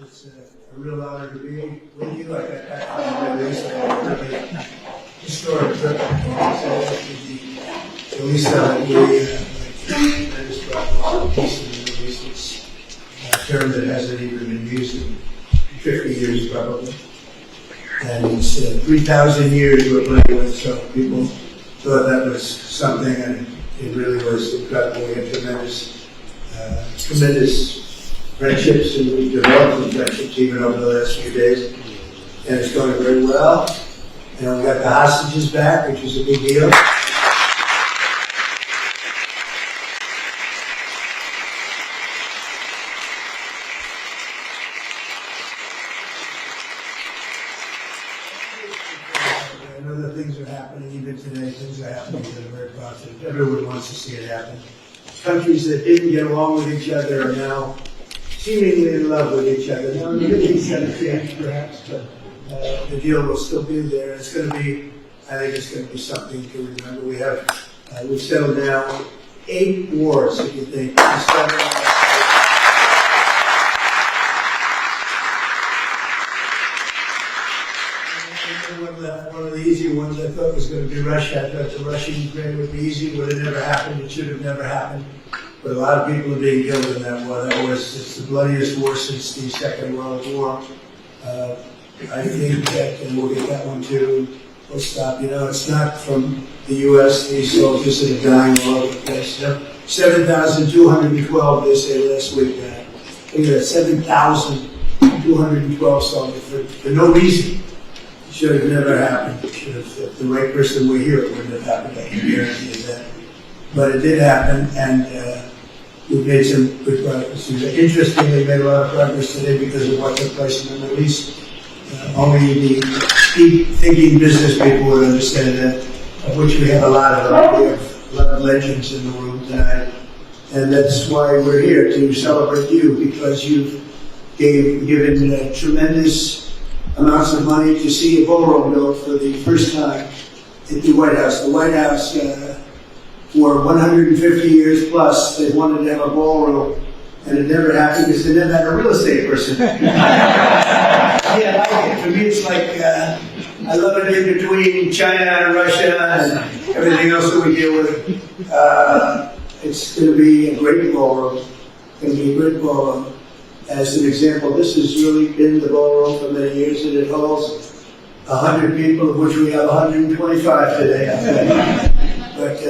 It's a real honor to be with you. I got back from the release. I had a really historic trip. So the release that we tremendous progress in peace in the Middle East. It's a term that hasn't even been used in 50 years probably. And it's 3,000 years we're playing with, so people thought that was something, and it really was incredible. We had tremendous friendships, and we developed some friendships even over the last few days, and it's going very well. And we got the hostages back, which is a big deal. And other things are happening, even today, things are happening that are very positive. Everyone wants to see it happen. Countries that didn't get along with each other are now seemingly in love with each other. Now, the Middle East has changed, perhaps, but the deal will still be there. It's going to be, I think it's going to be something to remember. We've settled now 8 wars, if you think. One of the easier ones I thought was going to be Russia. I thought the Russia-Ukraine would be easy. It would have never happened. It should have never happened. But a lot of people are being killed in that war. It's the bloodiest war since the Second World War. I think that, and we'll get that one too, we'll stop. You know, it's not from the U.S. These soldiers that are dying all over the place. 7,212, they say last week. Look at that, 7,212 soldiers for no reason. It should have never happened. It should have, if the right person were here, it wouldn't have happened. I can guarantee you that. But it did happen, and we've made some good progress. Interestingly, we made a lot of progress today because of what took place in the Middle East. Only the deep-thinking business people would understand that, of which we have a lot of. We have a lot of legends in the room tonight. And that's why we're here, to celebrate you, because you've given tremendous amounts of money to see a ballroom built for the first time at the White House. The White House, for 150 years plus, they wanted to have a ballroom, and it never happened because they never had a real estate person. Yeah, I like it. For me, it's like, I love it in between China and Russia and everything else that we deal with. It's going to be a great ballroom. It's going to be a great ballroom. As an example, this has really been the ballroom for many years, and it holds 100 people, of which we have 125 today. But we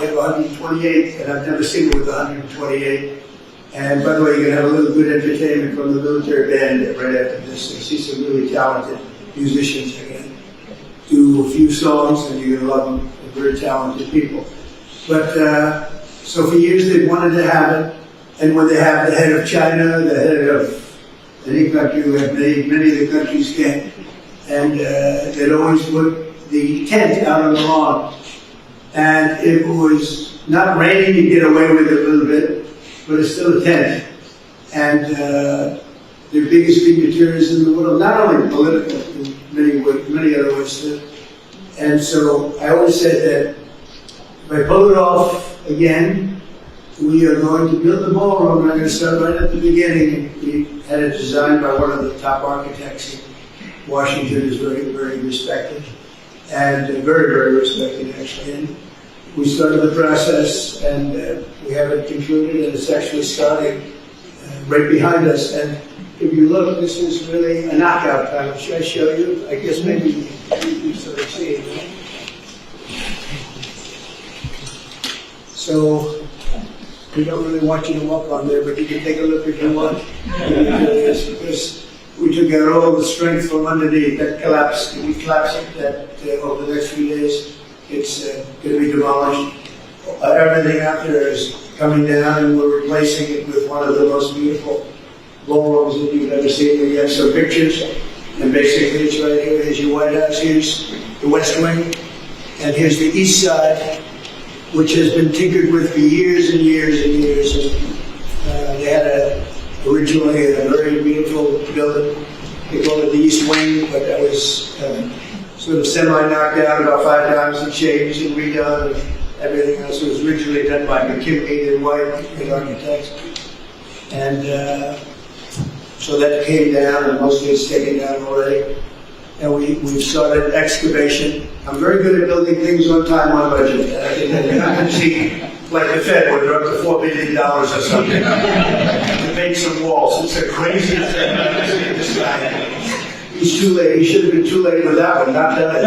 have 128, and I've never seen it with 128. And by the way, you're going to have a little good entertainment from the military band right after this. I see some really talented musicians. They're going to do a few songs, and you're going to love them. They're very talented people. But so for years they wanted to have it, and when they have the head of China, the head of any country, many of the countries can't, and they'd always put the tent out on the lawn. And it was not raining, you get away with it a little bit, but it's still a tent. And the biggest dignitaries in the world, not only political, in many other ways too. And so I always said that if I pull it off again, we are going to build the ballroom, and I'm going to start right at the beginning. We had it designed by one of the top architects in Washington, who's very, very respected. And very, very respected, actually. And we started the process, and we have it concluded, and it's actually starting right behind us. And if you look, this is really a knockout panel. Should I show you? I guess maybe you sort of see it. Right? So we don't really want you to walk on there, but you can take a look if you want. Because we took out all the strength from underneath. That collapsed. We collapsed it over the next few days. It's going to be demolished. Everything out there is coming down, and we're replacing it with one of the most beautiful ballrooms that you've ever seen. We have some pictures, and basically it's right here. Here's your White House. Here's the West Wing, and here's the East Side, which has been tinkered with for years and years and years. And they had originally a very beautiful building. They called it the East Wing, but that was sort of semi-knocked out about 5 times and changed and redone, and everything else. It was originally done by McKinney and White, the architects. And So that came down, and mostly it's taken down already. And we've started excavation. I'm very good at building things on time, on budget. I think that you're not going to see, like the Fed, where they're up to $4 billion or something, to make some walls. It's a crazy thing. This guy, he's too late. He should have been too late with that one, not done it.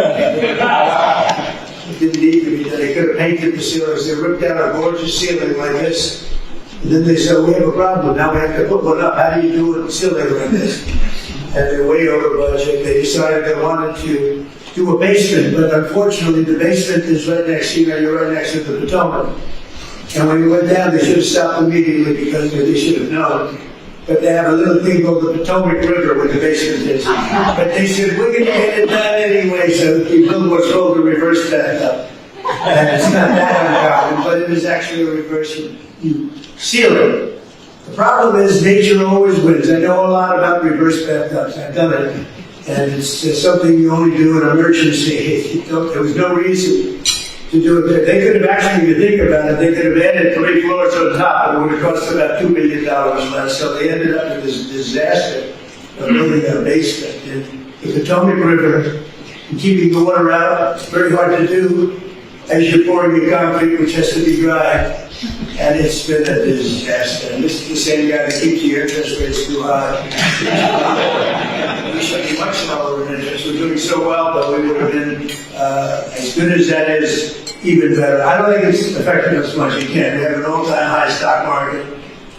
It didn't need to be done. They could have painted the ceilings. They ripped out a gorgeous ceiling like this. And then they said, we have a problem. Now we have to put one up. How do you do a ceiling like this? And they're way over budget. They decided they wanted to do a basement, but unfortunately the basement is right next, you're right next to the Potomac. And when we went down, they should have stopped immediately because they should have known. But they have a little thing called the Potomac River where the basement is. But they said, we're going to get it done anyway, so we build what's called a reverse bathtub. And it's not that uncommon, but it is actually a reverse. You seal it. The problem is nature always wins. I know a lot about reverse bathtubs. I've done it. And it's something you only do in emergency. There was no reason to do it there. They could have actually, if you think about it, they could have added 3 floors on top, and it would have cost about $2 million less. So they ended up with this disaster of building a basement. And the Potomac River, and keeping the water out, it's very hard to do as you're pouring the concrete, which has to be dry. And it's been a disaster. And this is the same guy that keeps the interest rates too high. We should be much lower in interest. We're doing so well, but we would have been, as good as that is, even better. I don't think it's affecting us much. You can't. We have an all-time high stock market.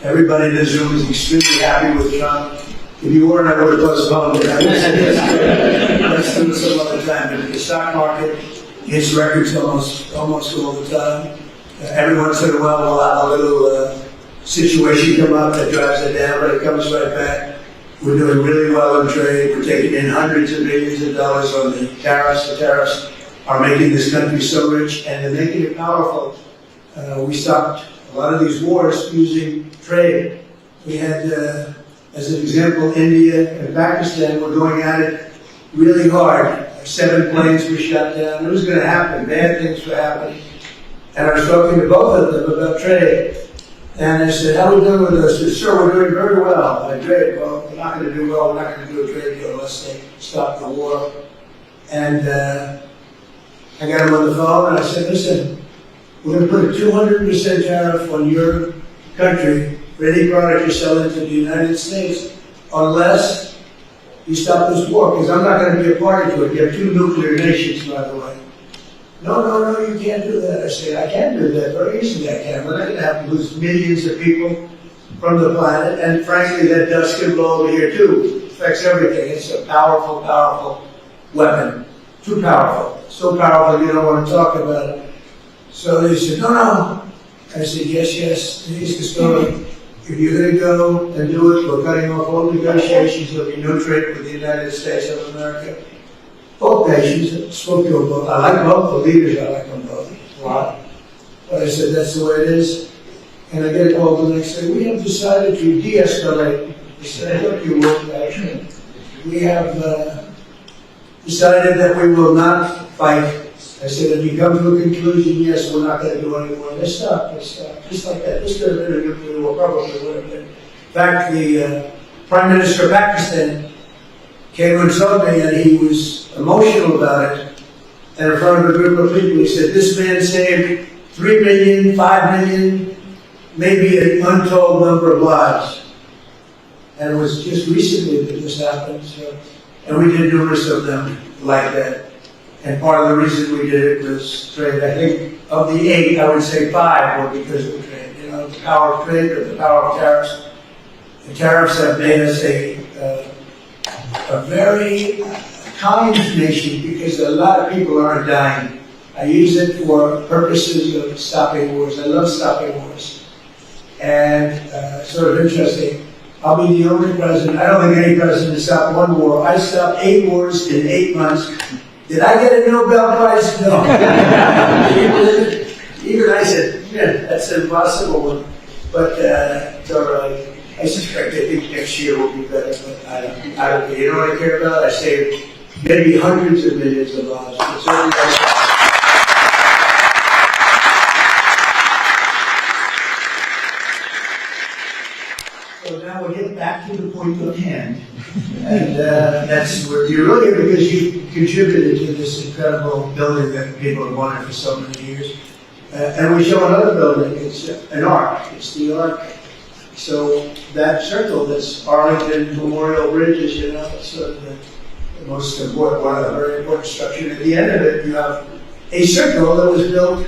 Everybody in this room is extremely happy with Trump. If you weren't, I would have postponed it. Let's do it some other time. But the stock market hits records almost all the time. Every once in a while, we'll have a little situation come up that drives it down, but it comes right back. We're doing really well in trade. We're taking in hundreds of millions of dollars on the tariffs. The tariffs are making this country so rich, and they're making it powerful. We stopped a lot of these wars using trade. We had, as an example, India and Pakistan were going at it really hard. 7 planes were shot down. It was going to happen. Bad things were happening. And I was talking to both of them about trade. And I said, how are we doing with this? They said, sir, we're doing very well. I trade. Well, we're not going to do well. We're not going to do a trade deal unless they stop the war. And I got him on the phone and I said, listen, we're going to put a 200% tariff on your country for any product you sell into the United States unless you stop this war. Because I'm not going to be a party to it. You have 2 nuclear nations, by the way. No, you can't do that. I said, I can do that very easily. I can. We're not going to have to lose millions of people from the planet. And frankly, that dust can blow over here too. It affects everything. It's a powerful, powerful weapon. Too powerful. So powerful you don't want to talk about it. So they said, no. I said, yes. Here's the story. If you're going to go and do it, we're cutting off all negotiations. There'll be no trade with the United States of America. Both nations, spoke to them both. I like both the leaders, I like them both a lot. But I said, that's the way it is. And I get a call the next day, we have decided to de-escalate. I said, I hope you won't, actually. We have decided that we will not fight. I said, if you come to a conclusion, yes, we're not going to do any more. They stopped. Just like that. This could have been a nuclear war, probably would have been. In fact, the Prime Minister of Pakistan came and told me, and he was emotional about it. And in front of a group of people, he said, this man saved 3 million, 5 million, maybe an untold number of lives. And it was just recently that this happened. So, and we did numerous of them like that. And part of the reason we did it was trade. I think of the 8, I would say 5 were because of trade. You know, the power of trade or the power of tariffs. The tariffs have made us a very kind nation because a lot of people aren't dying. I use it for purposes of stopping wars. I love stopping wars. And sort of interesting, I'll be the only president, I don't think any president has stopped 1 war. I stopped 8 wars in 8 months. Did I get a Nobel Prize? No. Even I said, yeah, that's impossible. But it's all right. I suspect I think next year will be better, but I don't care. You know what I care about? I saved maybe hundreds of millions of lives. So now we're getting back to the point. point of hand. And that's where you're looking because you contributed to this incredible building that people have wanted for so many years. And we show another building, it's an arc, it's the arc. So that circle, that's Arlington Memorial Bridge, as you know, it's sort of the most important, one of the very important structures. At the end of it, you have a circle that was built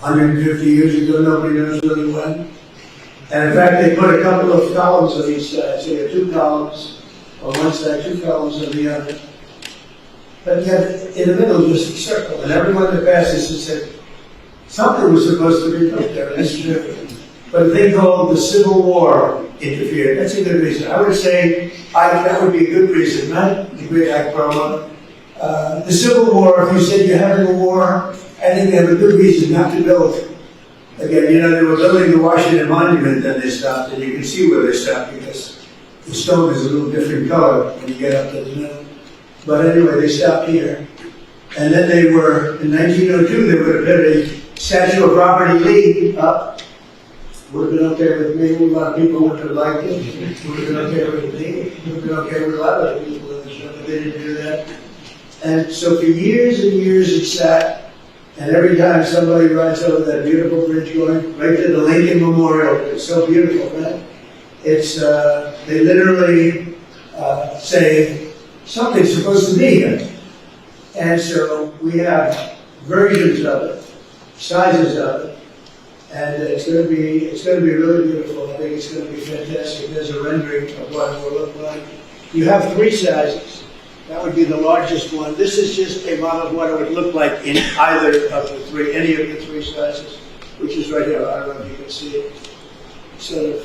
150 years ago, nobody knows really when. And in fact, they put a couple of columns on each side. So you have 2 columns on one side, 2 columns on the other. But you have in the middle just a circle. And everyone that passes has said, something was supposed to be built there. That's true. But a thing called the Civil War interfered. That's a good reason. I would say that would be a good reason, not the great act problem. The Civil War, if you said you're having a war, I think they have a good reason not to build. Again, you know, they were building the Washington Monument, then they stopped, and you can see where they stopped because the stone is a little different color when you get up to the middle. But anyway, they stopped here. And then they were, in 1902, they would have put a statue of Robert E. Lee up. Would have been okay with me. A lot of people would have liked it. Would have been okay with me. Would have been okay with a lot of other people in the show, but they didn't do that. And so for years and years it sat. And every time somebody rides over that beautiful bridge going right to the Lincoln Memorial, it's so beautiful, right? It's, they literally say, something's supposed to be here. And so we have versions of it, sizes of it, and it's going to be really beautiful. I think it's going to be fantastic. There's a rendering of what it will look like. You have 3 sizes. That would be the largest one. This is just a model of what it would look like in either of the 3, any of the 3 sizes, which is right here. I don't know if you can see it. So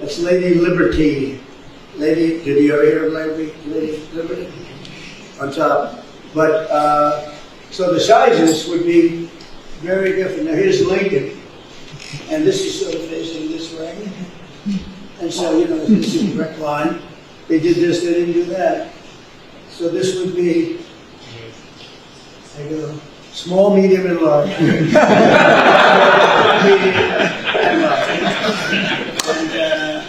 that's Lady Liberty. Lady, did you ever hear of Lady Liberty? On top. But, so the sizes would be very different. Now here's Lincoln, and this is sort of facing this way. And so, you know, this is a direct line. They did this, they didn't do that. So this would be, there you go, small, medium, and large. Medium and large. And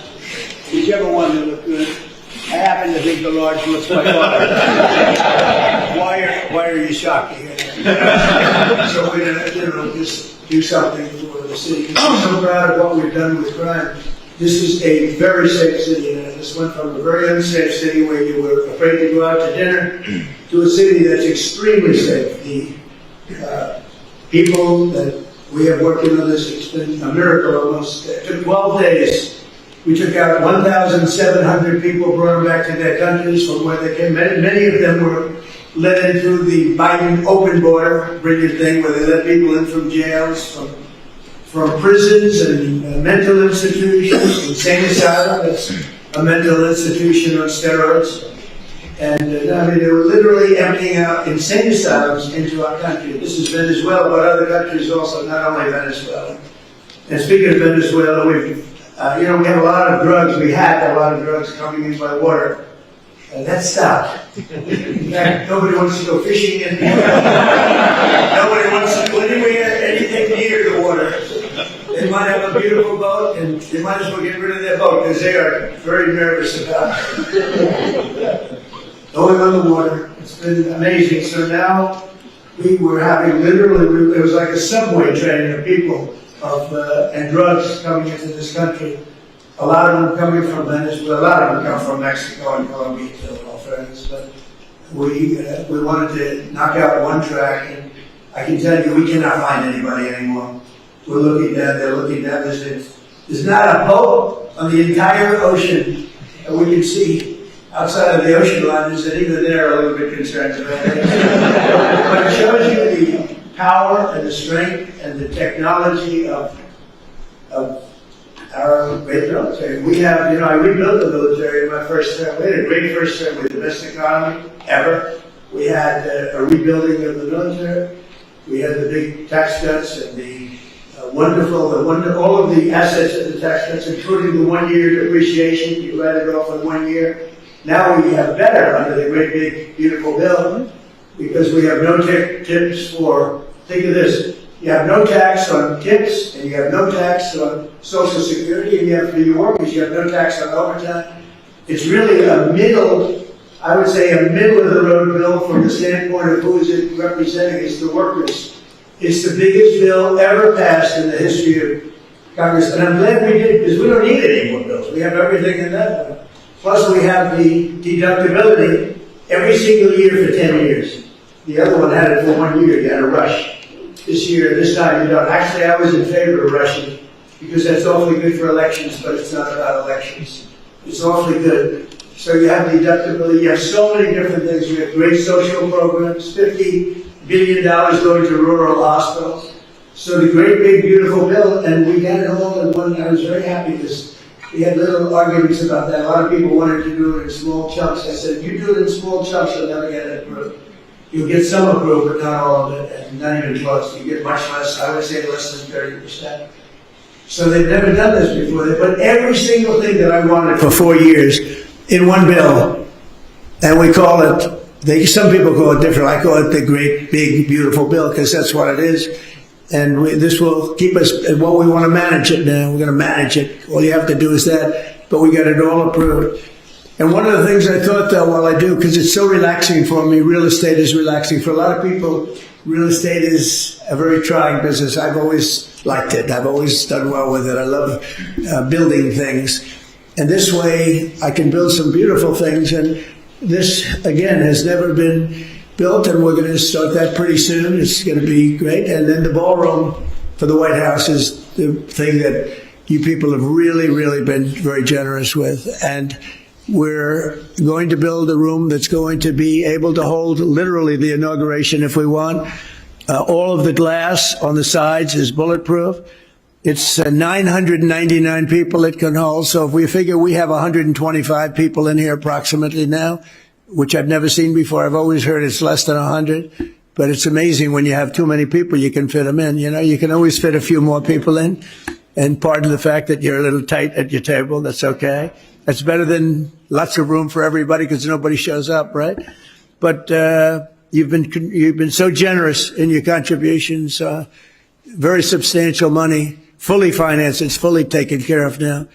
whichever one would look good. I happen to think the large looks quite large. Why are you shocked to hear that? So we're going to, you know, just do something for the city. I'm so proud of what we've done with crime. This is a very safe city, and this went from a very unsafe city where you were afraid to go out to dinner to a city that's extremely safe. The people that we have working on this, it's been a miracle almost. It took 12 days. We took out 1,700 people, brought them back to their countries from where they came. Many of them were let in through the Biden open border, brilliant thing, where they let people in from jails, from prisons and mental institutions, insane asylum, that's a mental institution on steroids. And I mean, they were literally emptying out insane asylums into our country. This is Venezuela, but other countries also, not only Venezuela. And speaking of Venezuela, we have a lot of drugs. We had a lot of drugs coming in by water. And that stopped. In fact, nobody wants to go fishing anymore. Nobody wants to go anywhere, anything near the water. They might have a beautiful boat, and they might as well get rid of their boat because they are very nervous about it. Going on the water, it's been amazing. So now we were having literally, it was like a subway train of people and drugs coming into this country. A lot of them coming from Venezuela, a lot of them come from Mexico and Colombia, to all fairness. But we wanted to knock out one track, and I can tell you we cannot find anybody anymore. We're looking down, they're looking down. There's not a boat on the entire ocean that we can see outside of the ocean liners, and even they're a little bit concerned about it. But it shows you the power and the strength and the technology of our great military. We have, I rebuilt the military in my first term. We had a great first term with the best economy ever. We had a rebuilding of the military. We had the big tax cuts and the all of the assets of the tax cuts, including the 1-year depreciation. You let it off in 1 year. Now we have better under the great big beautiful bill because we have no tips for, think of this, you have no tax on tips and you have no tax on Social Security, and you have for your workers, you have no tax on overtime. It's really a middle, I would say a middle of the road bill from the standpoint of who is it representing. It's the workers. It's the biggest bill ever passed in the history of Congress. And I'm glad we did, because we don't need any more bills. We have everything in that one. Plus we have the deductibility every single year for 10 years. The other one had it for 1 year. You had a rush. This year, this time you don't. Actually, I was in favor of rushing because that's awfully good for elections, but it's not about elections. It's awfully good. So you have deductibility. You have so many different things. We have great social programs, $50 billion going to rural hospitals. So the great, big, beautiful bill, and we got it all in one. I was very happy because we had little arguments about that. A lot of people wanted to do it in small chunks. I said, you do it in small chunks, you'll never get it approved. You'll get some approved, but not all of it, and not even close. You get much less, I would say less than 30%. So they've never done this before. They put every single thing that I wanted for 4 years in one bill, and we call it, some people call it different. I call it the great, big, beautiful bill, because that's what it is. And this will keep us, well, we want to manage it now. We're going to manage it. All you have to do is that, but we got it all approved. And one of the things I thought, while I do, because it's so relaxing for me, real estate is relaxing. For a lot of people, real estate is a very trying business. I've always liked it. I've always done well with it. I love building things. And this way, I can build some beautiful things. And this, again, has never been built, and we're going to start that pretty soon. It's going to be great. And then the ballroom for the White House is the thing that you people have really, really been very generous with. And we're going to build a room that's going to be able to hold literally the inauguration if we want. All of the glass on the sides is bulletproof. It's 999 people it can hold. So if we figure we have 125 people in here approximately now, which I've never seen before. I've always heard it's less than 100. But it's amazing when you have too many people, you can fit them in. You know, you can always fit a few more people in. And pardon the fact that you're a little tight at your table. That's okay. That's better than lots of room for everybody because nobody shows up, right? But you've been so generous in your contributions, very substantial money, fully financed. It's fully taken care of now.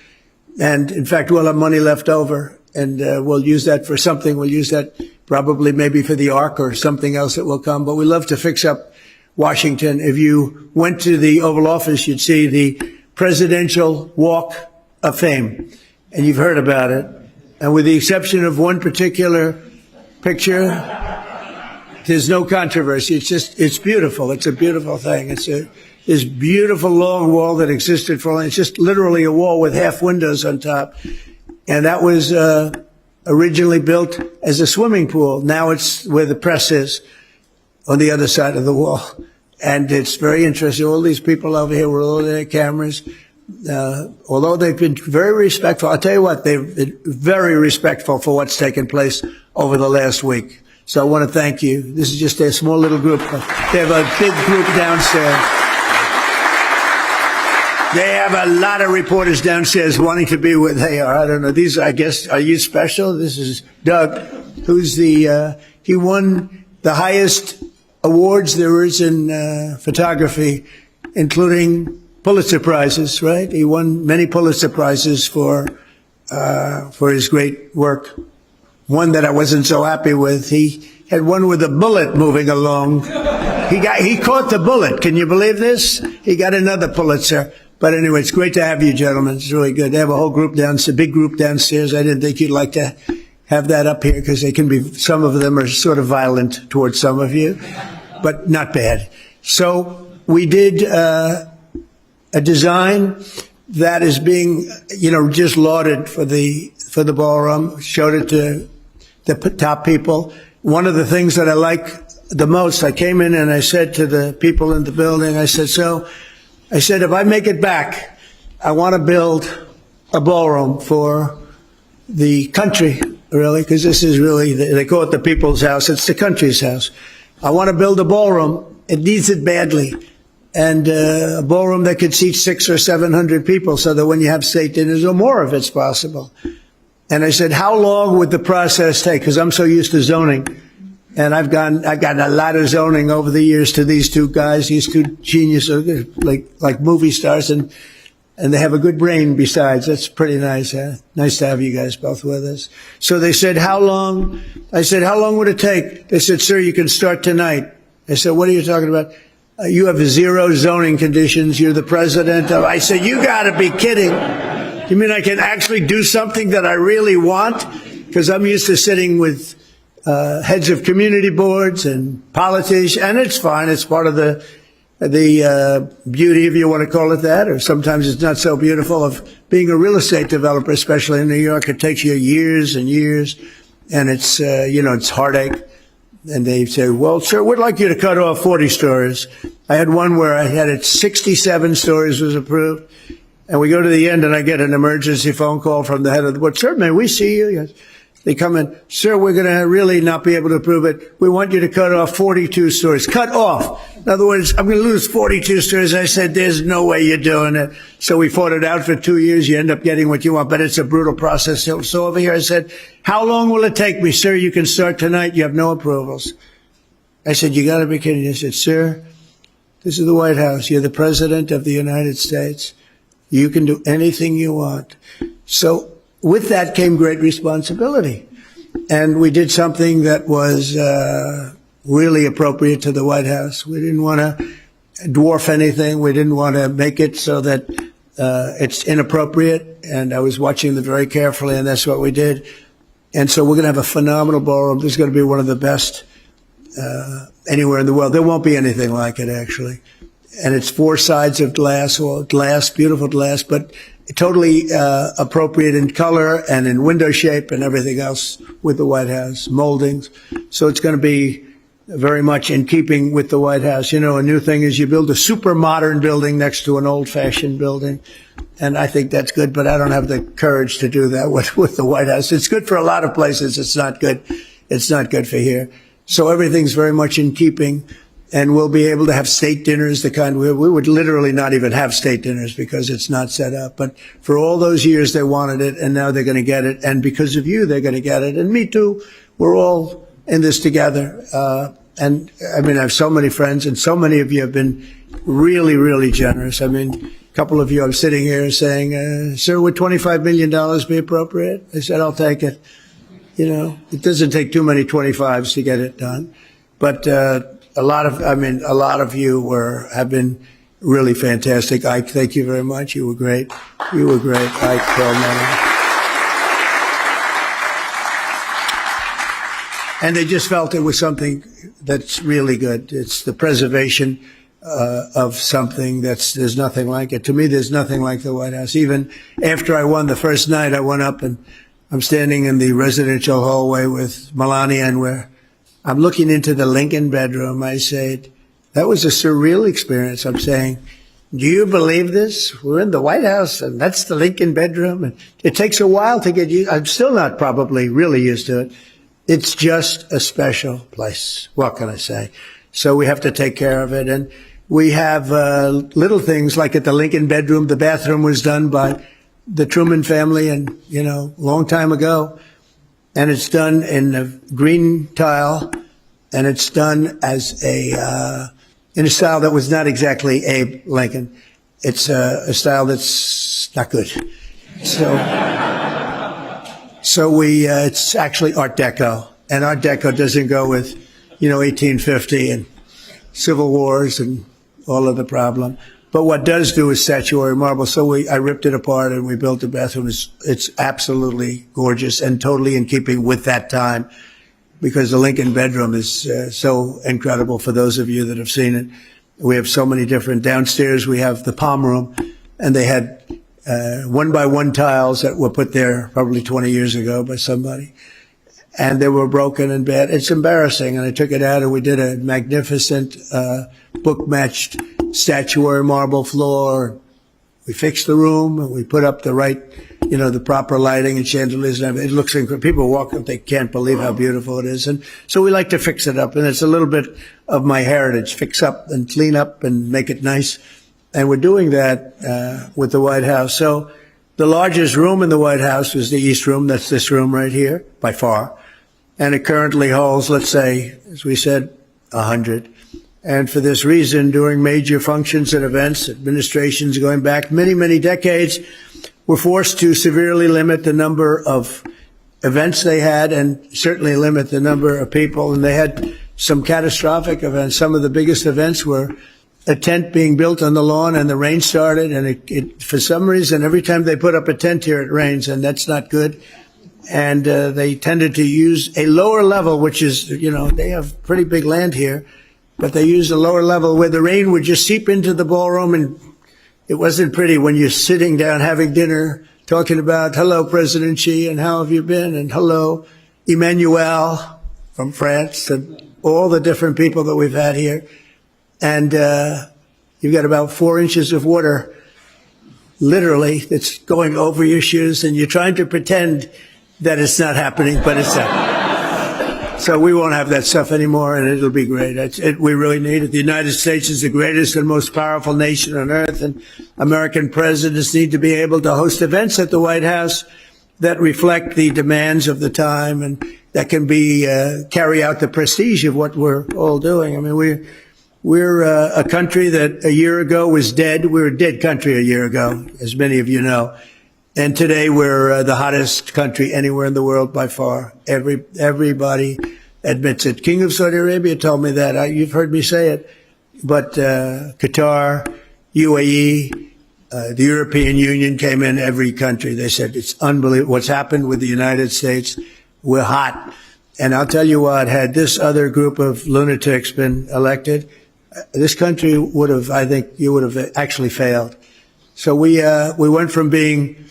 And in fact, we'll have money left over, and we'll use that for something. We'll use that probably maybe for the Ark or something else that will come. But we love to fix up Washington. If you went to the Oval Office, you'd see the Presidential Walk of Fame. And you've heard about it. And with the exception of one particular picture, there's no controversy. It's beautiful. It's a beautiful thing. It's this beautiful long wall that existed for, it's just literally a wall with half windows on top. And that was originally built as a swimming pool. Now it's where the press is on the other side of the wall. And it's very interesting. All these people over here with all their cameras, although they've been very respectful, I'll tell you what, they've been very respectful for what's taken place over the last week. So I want to thank you. This is just a small little group. They have a big group downstairs. They have a lot of reporters downstairs wanting to be where they are. I don't know. These, I guess, are you special? This is Doug, who's he won the highest awards there is in photography, including Pulitzer Prizes, right? He won many Pulitzer Prizes for his great work. One that I wasn't so happy with, he had one with a bullet moving along. He caught the bullet. Can you believe this? He got another Pulitzer. But anyway, it's great to have you, gentlemen. It's really good. They have a whole group downstairs, a big group downstairs. I didn't think you'd like to have that up here because they can be, some of them are sort of violent towards some of you, but not bad. So we did a design that is being, just lauded for the ballroom, showed it to the top people. One of the things that I like the most, I came in and I said to the people in the building, I said, if I make it back, I want to build a ballroom for the country, really, because this is really, they call it the people's house. It's the country's house. I want to build a ballroom. It needs it badly. And a ballroom that could seat 600 or 700 people so that when you have state dinners or more if it's possible. And I said, how long would the process take? Because I'm so used to zoning. And I've gotten a lot of zoning over the years to these two guys, these two geniuses, like movie stars. And And they have a good brain besides. That's pretty nice, huh? Nice to have you guys both with us. So they said, how long? I said, how long would it take? They said, sir, you can start tonight. I said, what are you talking about? You have 0 zoning conditions. You're the president of... I said, you got to be kidding. You mean I can actually do something that I really want? Because I'm used to sitting with heads of community boards and politicians, and it's fine. It's part of the beauty, if you want to call it that, or sometimes it's not so beautiful, of being a real estate developer, especially in New York. It takes you years and years, and it's, it's heartache. And they say, well, sir, we'd like you to cut off 40 stories. I had one where I had it 67 stories was approved. And we go to the end and I get an emergency phone call from the head of the board. Sir, may we see you? Yes. They come in, sir, we're going to really not be able to approve it. We want you to cut off 42 stories. Cut off. In other words, I'm going to lose 42 stories. I said, there's no way you're doing it. So we fought it out for 2 years. You end up getting what you want, but it's a brutal process. So over here I said, how long will it take me? Sir, you can start tonight. You have no approvals. I said, you got to be kidding. He said, sir, this is the White House. You're the president of the United States. You can do anything you want. So with that came great responsibility. And we did something that was really appropriate to the White House. We didn't want to dwarf anything. We didn't want to make it so that it's inappropriate. And I was watching them very carefully, and that's what we did. And so we're going to have a phenomenal ballroom. This is going to be one of the best anywhere in the world. There won't be anything like it, actually. And it's 4 sides of glass, all glass, beautiful glass, but totally appropriate in color and in window shape and everything else with the White House, moldings. So it's going to be very much in keeping with the White House. You know, a new thing is you build a super modern building next to an old-fashioned building, and I think that's good, but I don't have the courage to do that with the White House. It's good for a lot of places. It's not good. It's not good for here. So everything's very much in keeping. And we'll be able to have state dinners, the kind we would literally not even have state dinners because it's not set up. But for all those years, they wanted it, and now they're going to get it. And because of you, they're going to get it. And me too. We're all in this together. And I mean, I have so many friends, and so many of you have been really, really generous. I mean, a couple of you, I'm sitting here saying, sir, would $25 million be appropriate? I said, I'll take it. You know, it doesn't take too many 25s to get it done. But, a lot of you have been really fantastic. Ike, thank you very much. You were great. You were great, Ike Perlmutter. And they just felt it was something that's really good. It's the preservation of something there's nothing like it. To me, there's nothing like the White House. Even after I won the first night, I went up and I'm standing in the residential hallway with Melania, and I'm looking into the Lincoln bedroom. I said, that was a surreal experience. I'm saying, do you believe this? We're in the White House, and that's the Lincoln bedroom. And it takes a while to get used. I'm still not probably really used to it. It's just a special place. What can I say? So we have to take care of it. And we have little things like at the Lincoln bedroom, the bathroom was done by the Truman family, and, long time ago. And it's done in a green tile, and it's done as in a style that was not exactly Abe Lincoln. It's a style that's not good. So it's actually Art Deco, and Art Deco doesn't go with, 1850 and Civil Wars and all of the problem. But what does do is statuary marble. So I ripped it apart and we built the bathroom. It's absolutely gorgeous and totally in keeping with that time, because the Lincoln bedroom is so incredible for those of you that have seen it. We have so many different. Downstairs we have the palm room, and they had 1-by-1 tiles that were put there probably 20 years ago by somebody. And they were broken and bad. It's embarrassing. And I took it out and we did a magnificent book-matched statuary marble floor. We fixed the room and we put up the right, the proper lighting and chandeliers and everything. It looks incredible. People walk up, they can't believe how beautiful it is. And so we like to fix it up. And it's a little bit of my heritage, fix up and clean up and make it nice. And we're doing that with the White House. So the largest room in the White House is the East Room. That's this room right here, by far. And it currently holds, let's say, as we said, 100. And for this reason, during major functions and events, administrations going back many, many decades were forced to severely limit the number of events they had and certainly limit the number of people. And they had some catastrophic events. Some of the biggest events were a tent being built on the lawn and the rain started. And for some reason, every time they put up a tent here, it rains, and that's not good. And they tended to use a lower level, which is, they have pretty big land here. But they used a lower level where the rain would just seep into the ballroom, and it wasn't pretty when you're sitting down having dinner, talking about, hello, President Xi, and how have you been? And hello, Emmanuel from France, and all the different people that we've had here. And you've got about 4 inches of water, literally, that's going over your shoes, and you're trying to pretend that it's not happening, but it's happening. So we won't have that stuff anymore, and it'll be great. We really need it. The United States is the greatest and most powerful nation on earth, and American presidents need to be able to host events at the White House that reflect the demands of the time and that can be carry out the prestige of what we're all doing. I mean, we're a country that a year ago was dead. We were a dead country a year ago, as many of you know. And today we're the hottest country anywhere in the world by far. Everybody admits it. King of Saudi Arabia told me that. You've heard me say it. But Qatar, UAE, the European Union came in, every country. They said it's unbelievable what's happened with the United States. We're hot. And I'll tell you what, had this other group of lunatics been elected, this country would have, I think, you would have actually failed. So we went from being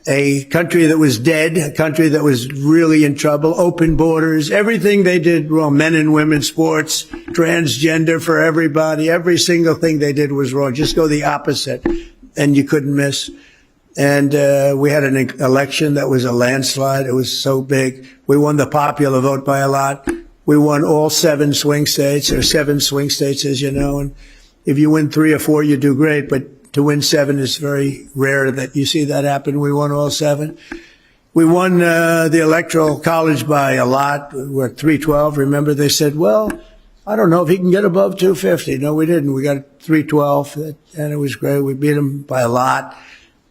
a country that was dead, a country that was really in trouble, open borders, everything they did wrong, men and women sports, transgender for everybody, every single thing they did was wrong. Just go the opposite, and you couldn't miss. And we had an election that was a landslide. It was so big. We won the popular vote by a lot. We won all 7 swing states, or 7 swing states, as you know. And if you win 3 or 4, you do great, but to win 7 is very rare that you see that happen. We won all 7. We won the Electoral College by a lot. We're at 312. Remember, they said, well, I don't know if he can get above 250. No, we didn't. We got 312, and it was great. We beat him by a lot.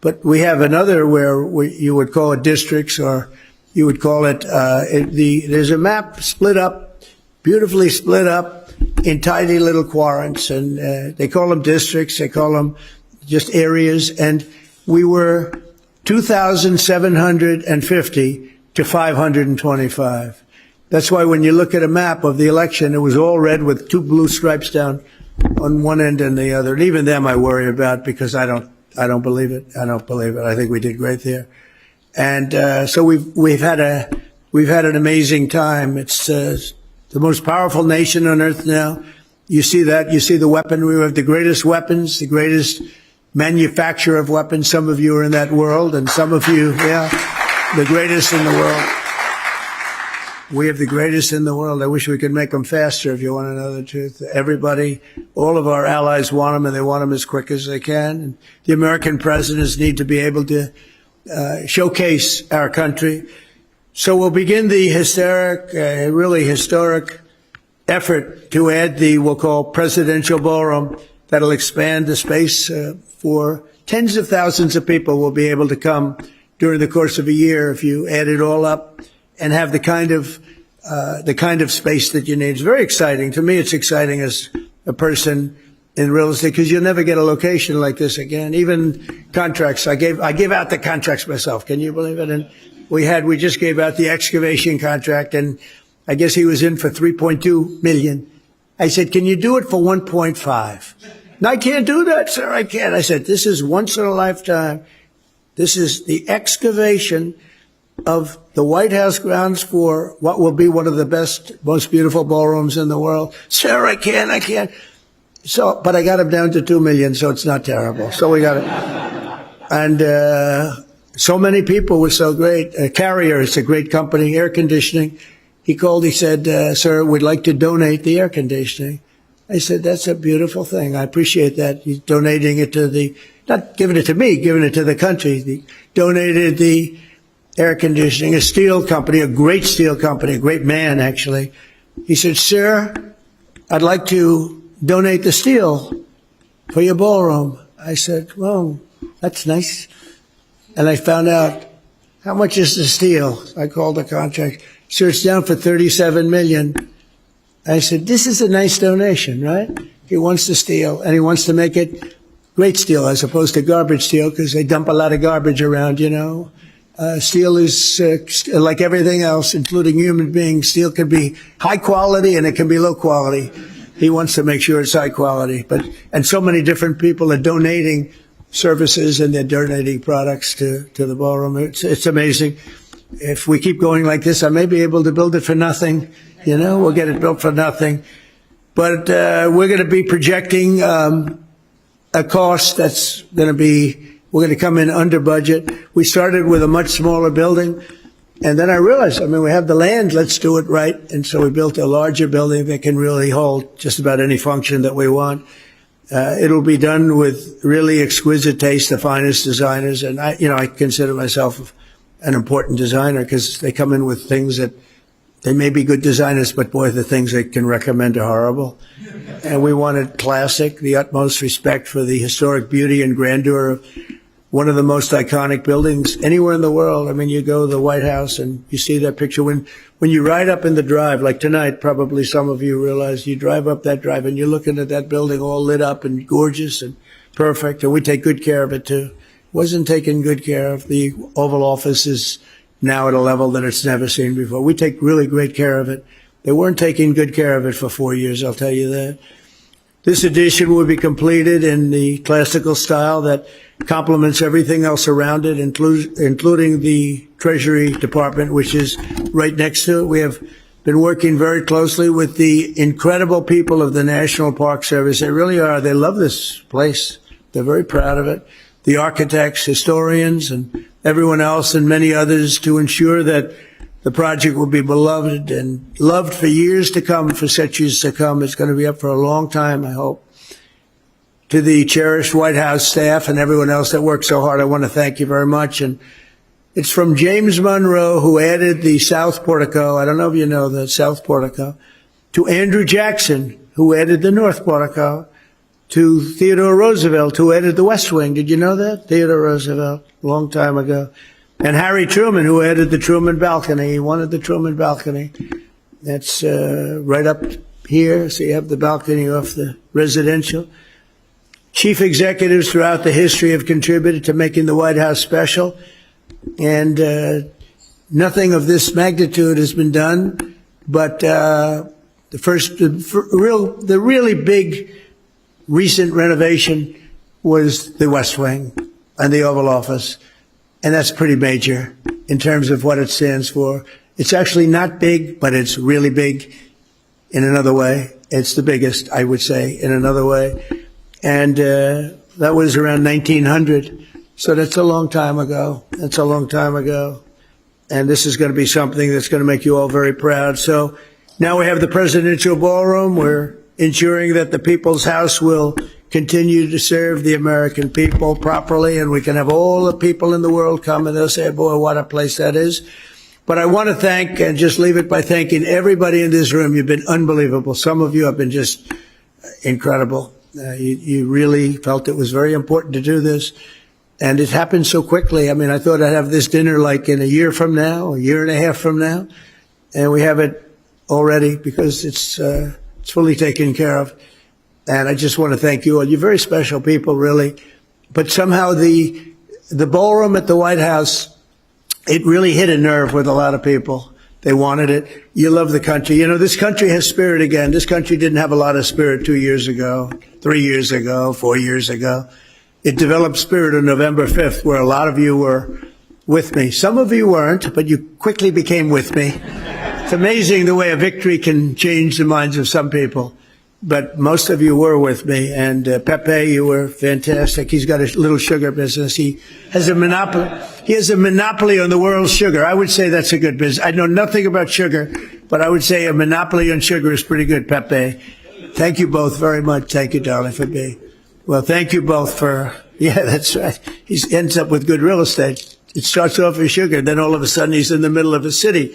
But we have another where you would call it districts, or you would call it, there's a map split up, beautifully split up in tiny little quadrants, and they call them districts. They call them just areas, and we were 2,750 to 525. That's why when you look at a map of the election, it was all red with 2 blue stripes down on one end and the other. And even them I worry about, because I don't believe it. I don't believe it. I think we did great there. And so we've had an amazing time. It's the most powerful nation on earth now. You see that. You see the weapon. We have the greatest weapons, the greatest manufacturer of weapons. Some of you are in that world, and some of you, the greatest in the world. We have the greatest in the world. I wish we could make them faster, if you want to know the truth. Everybody, all of our allies want them, and they want them as quick as they can. And the American presidents need to be able to showcase our country. So we'll begin the really historic effort to add we'll call Presidential Ballroom. That'll expand the space for tens of thousands of people will be able to come during the course of a year if you add it all up and have the kind of space that you need. It's very exciting. To me, it's exciting as a person in real estate, because you'll never get a location like this again. Even contracts, I gave out the contracts myself. Can you believe it? And we just gave out the excavation contract, and I guess he was in for 3.2 million. I said, can you do it for 1.5? No, I can't do that, sir. I can't. I said, this is once in a lifetime. This is the excavation of the White House grounds for what will be one of the best, most beautiful ballrooms in the world. Sir, I can't. So, but I got him down to 2 million, so it's not terrible. So we got it. And so many people were so great. Carrier is a great company, air conditioning. He called, he said, sir, we'd like to donate the air conditioning. I said, that's a beautiful thing. I appreciate that. He's donating it to not giving it to me, giving it to the country. He donated the air conditioning, a steel company, a great steel company, a great man, actually. He said, sir, I'd like to donate the steel for your ballroom. I said, well, that's nice. And I found out, how much is the steel? I called the contract. So it's down for $37 million. I said, this is a nice donation, right? He wants the steel, and he wants to make it great steel as opposed to garbage steel, because they dump a lot of garbage around, you know. Steel is like everything else, including human beings. Steel can be high quality and it can be low quality. He wants to make sure it's high quality. And so many different people are donating services and they're donating products to the ballroom. It's amazing. If we keep going like this, I may be able to build it for nothing. You know, we'll get it built for nothing. But we're going to be projecting a cost that's going to be, we're going to come in under budget. We started with a much smaller building. And then I realized, we have the land, let's do it right. And so we built a larger building that can really hold just about any function that we want. It'll be done with really exquisite taste, the finest designers. And I consider myself an important designer because they come in with things that they may be good designers, but boy, the things they can recommend are horrible. And we wanted classic, the utmost respect for the historic beauty and grandeur of one of the most iconic buildings anywhere in the world. You go to the White House and you see that picture. When you ride up in the drive, like tonight, probably some of you realize you drive up that drive and you're looking at that building all lit up and gorgeous and perfect. And we take good care of it too. Wasn't taken good care of. The Oval Office is now at a level that it's never seen before. We take really great care of it. They weren't taking good care of it for 4 years, I'll tell you that. This addition will be completed in the classical style that complements everything else around it, including the Treasury Department, which is right next to it. We have been working very closely with the incredible people of the National Park Service. They really are. They love this place. They're very proud of it. The architects, historians, and everyone else, and many others, to ensure that the project will be beloved and loved for years to come, for centuries to come. It's going to be up for a long time, I hope. To the cherished White House staff and everyone else that worked so hard, I want to thank you very much. And it's from James Monroe, who added the South Portico. I don't know if you know the South Portico. To Andrew Jackson, who added the North Portico. To Theodore Roosevelt, who added the West Wing. Did you know that? Theodore Roosevelt, a long time ago. And Harry Truman, who added the Truman balcony. He wanted the Truman balcony. That's right up here, so you have the balcony off the residential. Chief executives throughout the history have contributed to making the White House special. And nothing of this magnitude has been done. But the really big recent renovation was the West Wing and the Oval Office. And that's pretty major in terms of what it stands for. It's actually not big, but it's really big in another way. It's the biggest, I would say, in another way. And that was around 1900. So that's a long time ago. That's a long time ago. And this is going to be something that's going to make you all very proud. So now we have the presidential ballroom. We're ensuring that the People's House will continue to serve the American people properly, and we can have all the people in the world come and they'll say, boy, what a place that is. But I want to thank, and just leave it by thanking everybody in this room. You've been unbelievable. Some of you have been just incredible. You really felt it was very important to do this. And it happened so quickly. I thought I'd have this dinner like in a year from now, a year and a half from now. And we have it already because it's fully taken care of. And I just want to thank you all. You're very special people, really. But somehow the ballroom at the White House, it really hit a nerve with a lot of people. They wanted it. You love the country. This country has spirit again. This country didn't have a lot of spirit 2 years ago, 3 years ago, 4 years ago. It developed spirit on November 5th, where a lot of you were with me. Some of you weren't, but you quickly became with me. It's amazing the way a victory can change the minds of some people. But most of you were with me. And Pepe, you were fantastic. He's got a little sugar business. He has a monopoly. He has a monopoly on the world's sugar. I would say that's a good business. I know nothing about sugar, but I would say a monopoly on sugar is pretty good, Pepe. Thank you both very much. Thank you, darling, for being. Well, thank you both for, yeah, that's right. He ends up with good real estate. It starts off as sugar, then all of a sudden he's in the middle of a city.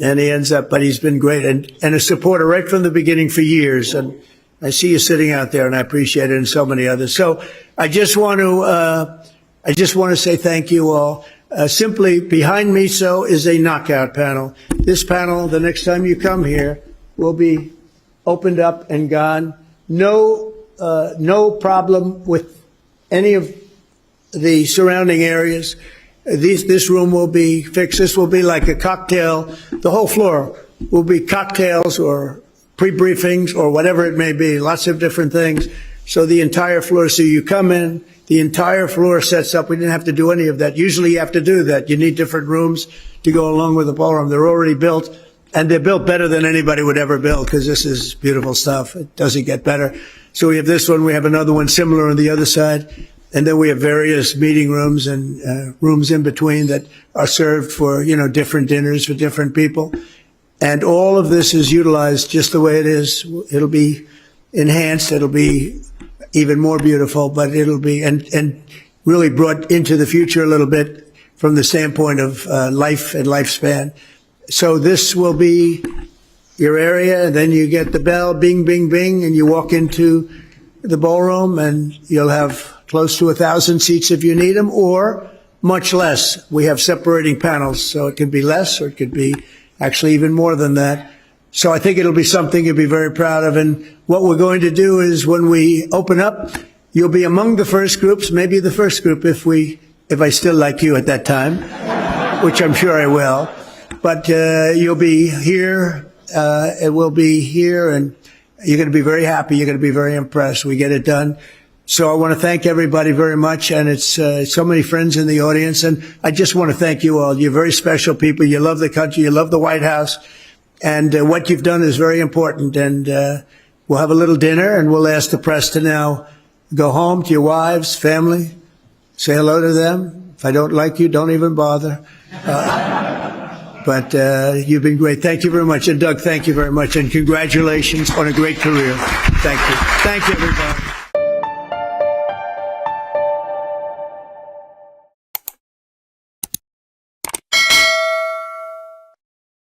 And he ends up, but he's been great and a supporter right from the beginning for years. And I see you sitting out there, and I appreciate it, and so many others. So I just want to say thank you all. Simply behind me, so is a knockout panel. This panel, the next time you come here, will be opened up and gone. No problem with any of the surrounding areas. This room will be fixed. This will be like a cocktail. The whole floor will be cocktails or pre-briefings or whatever it may be, lots of different things. So the entire floor, so you come in, the entire floor sets up. We didn't have to do any of that. Usually you have to do that. You need different rooms to go along with the ballroom. They're already built, and they're built better than anybody would ever build, because this is beautiful stuff. It doesn't get better. So we have this one. We have another one similar on the other side. And then we have various meeting rooms and rooms in between that are served for, different dinners for different people. And all of this is utilized just the way it is. It'll be enhanced. It'll be even more beautiful, but it'll be, and really brought into the future a little bit from the standpoint of life and lifespan. So this will be your area, and then you get the bell, bing, bing, bing, and you walk into the ballroom, and you'll have close to 1,000 seats if you need them, or much less. We have separating panels, so it could be less, or it could be actually even more than that. So I think it'll be something you'll be very proud of. And what we're going to do is, when we open up, you'll be among the first groups, maybe the first group if I still like you at that time, which I'm sure I will. But you'll be here, it will be here, and you're going to be very happy. You're going to be very impressed. We get it done. So I want to thank everybody very much, and it's so many friends in the audience, and I just want to thank you all. You're very special people. You love the country. You love the White House, and what you've done is very important. And we'll have a little dinner, and we'll ask the press to now go home to your wives, family, say hello to them. If I don't like you, don't even bother. But you've been great. Thank you very much. And Doug, thank you very much, and congratulations on a great career. Thank you. Thank you, everybody.